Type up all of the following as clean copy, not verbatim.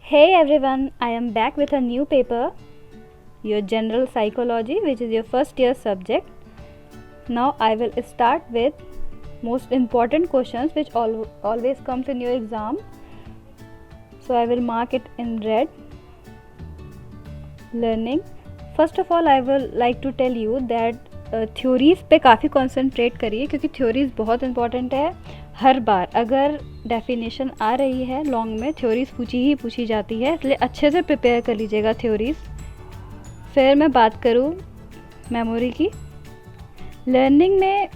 Hey everyone, I am back with a new paper, your general psychology, which is your first year subject. Now I will start with most important questions which always comes in your exam. So I will mark it in red. Learning. First of all, I will like to tell you that theories पे काफ़ी concentrate करिए क्योंकि theories बहुत important है. हर बार अगर definition आ रही है long में थ्योरीज़ पूछी जाती है, इसलिए अच्छे से प्रिपेयर कर लीजिएगा थ्योरीज़. फिर मैं बात करूँ मेमोरी की. लर्निंग में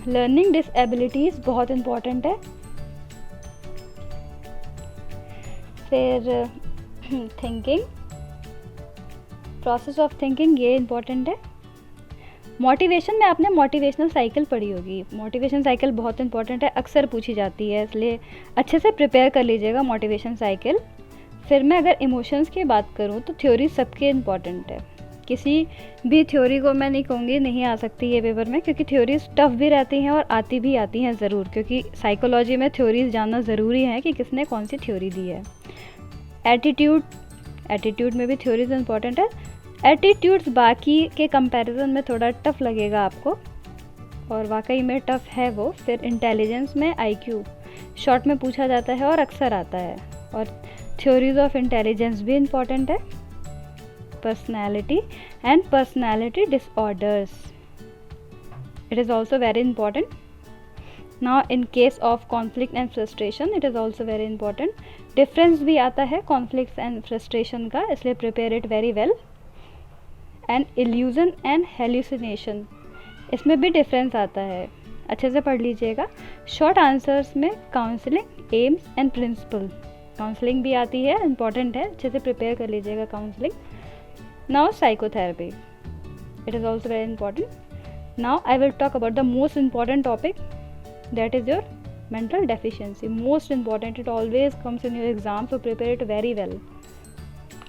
लर्निंग डिसेबिलिटीज़ बहुत इंपॉर्टेंट है. फिर थिंकिंग, प्रोसेस ऑफ थिंकिंग, ये इम्पॉर्टेंट है. मोटिवेशन में आपने मोटिवेशनल साइकिल पढ़ी होगी. मोटिवेशन साइकिल बहुत इंपॉर्टेंट है, अक्सर पूछी जाती है, इसलिए अच्छे से प्रिपेयर कर लीजिएगा मोटिवेशन साइकिल. फिर मैं अगर इमोशंस की बात करूँ तो थ्योरी सबके इम्पॉर्टेंट है. किसी भी थ्योरी को मैं नहीं कहूँगी नहीं आ सकती ये पेपर में, क्योंकि थ्योरीज टफ भी रहती हैं और आती हैं ज़रूर, क्योंकि साइकोलॉजी में थ्योरीज जानना ज़रूरी है कि किसने कौन सी थ्योरी दी है. एटीट्यूड में भी थ्योरीज इम्पॉर्टेंट है. एटीट्यूड्स बाकी के कंपैरिजन में थोड़ा टफ लगेगा आपको, और वाकई में टफ है वो. फिर इंटेलिजेंस में आईक्यू शॉर्ट में पूछा जाता है और अक्सर आता है, और थ्योरीज ऑफ इंटेलिजेंस भी इम्पॉर्टेंट है. Personality and personality disorders, it is also very important. Now in case of conflict and frustration, it is also very important. Difference भी आता है कॉन्फ्लिक्ट एंड फ्रस्ट्रेशन का, इसलिए prepare it very well. And illusion and hallucination, इसमें भी difference आता है, अच्छे से पढ़ लीजिएगा. शॉर्ट आंसर्स में counselling, aims and principle, counselling भी आती है, इम्पॉर्टेंट है, अच्छे से प्रिपेयर कर लीजिएगा counselling. Now psychotherapy, it is also very important. Now I will talk about the most important topic, that is your mental deficiency. Most important, it always comes in your exam, so prepare it very well.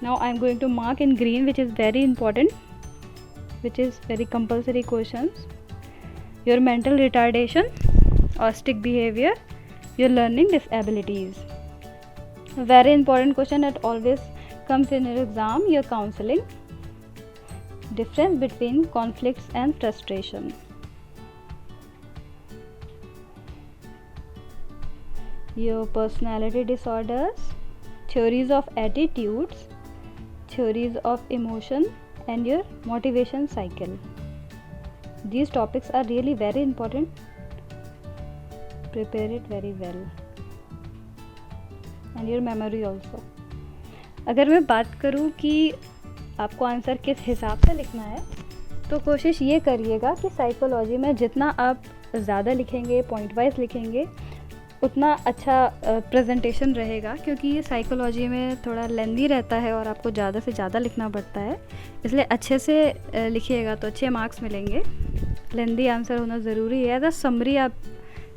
Now I am going to mark in green, which is very important, which is very compulsory questions. Your mental retardation or stick behavior, your learning disabilities. Very important question, it always comes in your exam. Your counseling, difference between conflicts and frustration. Your personality disorders, theories of attitudes, theories of emotion, and your motivation cycle. These topics are really very important. Prepare it very well. And your memory also. अगर मैं बात करूँ कि आपको answer किस हिसाब से लिखना है, तो कोशिश ये करिएगा कि साइकोलॉजी में जितना आप ज़्यादा लिखेंगे, पॉइंट वाइज लिखेंगे, उतना अच्छा प्रेजेंटेशन रहेगा, क्योंकि ये साइकोलॉजी में थोड़ा लेंदी रहता है और आपको ज़्यादा से ज़्यादा लिखना पड़ता है, इसलिए अच्छे से लिखिएगा तो अच्छे मार्क्स मिलेंगे. लेंदी आंसर होना ज़रूरी है. एज अ समरी आप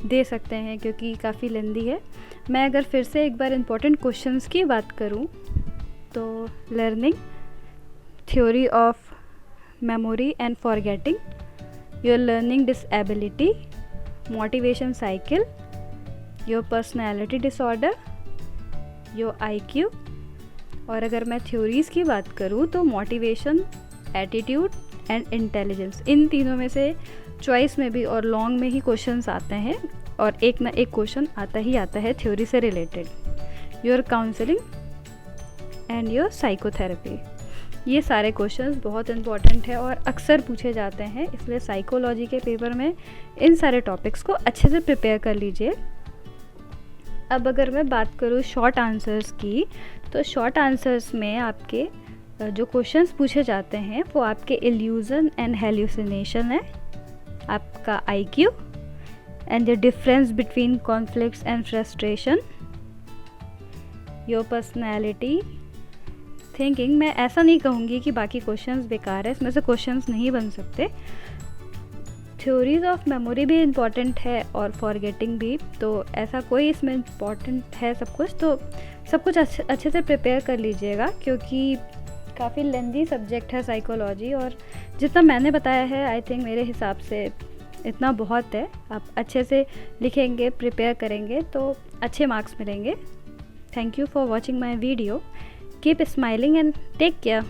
दे सकते हैं क्योंकि काफ़ी लेंदी है. मैं अगर फिर से एक बार इम्पोर्टेंट क्वेश्चंस की बात करूँ तो learning, theory of memory and forgetting, your learning disability, motivation cycle, your personality disorder, your IQ. और अगर मैं थ्योरीज़ की बात करूँ तो मोटिवेशन, एटीट्यूड एंड इंटेलिजेंस. इन तीनों में से चॉइस में भी और लॉन्ग में ही क्वेश्चंस आते हैं, और एक ना एक क्वेश्चन आता है थ्योरी से related. Your counselling and your psychotherapy, ये सारे क्वेश्चंस बहुत इंपॉर्टेंट है और अक्सर पूछे जाते हैं, इसलिए साइकोलॉजी के पेपर में इन सारे टॉपिक्स को अच्छे से प्रिपेयर कर लीजिए. अब अगर मैं बात करूँ शॉर्ट आंसर्स की, तो शॉर्ट आंसर्स में आपके जो क्वेश्चंस पूछे जाते हैं वो आपके इल्यूजन एंड हेल्यूसिनेशन है, आपका IQ and the difference between conflicts and frustration, your personality, thinking. मैं ऐसा नहीं कहूँगी कि बाकी क्वेश्चंस बेकार है, इसमें से क्वेश्चंस नहीं बन सकते. थ्योरीज ऑफ मेमोरी भी इम्पॉर्टेंट है और फॉरगेटिंग भी, तो ऐसा कोई इसमें इम्पॉर्टेंट है सब कुछ, तो सब कुछ अच्छे से प्रिपेयर कर लीजिएगा, क्योंकि काफ़ी लेंदी सब्जेक्ट है साइकोलॉजी, और जितना मैंने बताया है आई थिंक मेरे हिसाब से इतना बहुत है. आप अच्छे से लिखेंगे, प्रिपेयर करेंगे तो अच्छे मार्क्स मिलेंगे. Thank you for watching my video. Keep smiling and take care.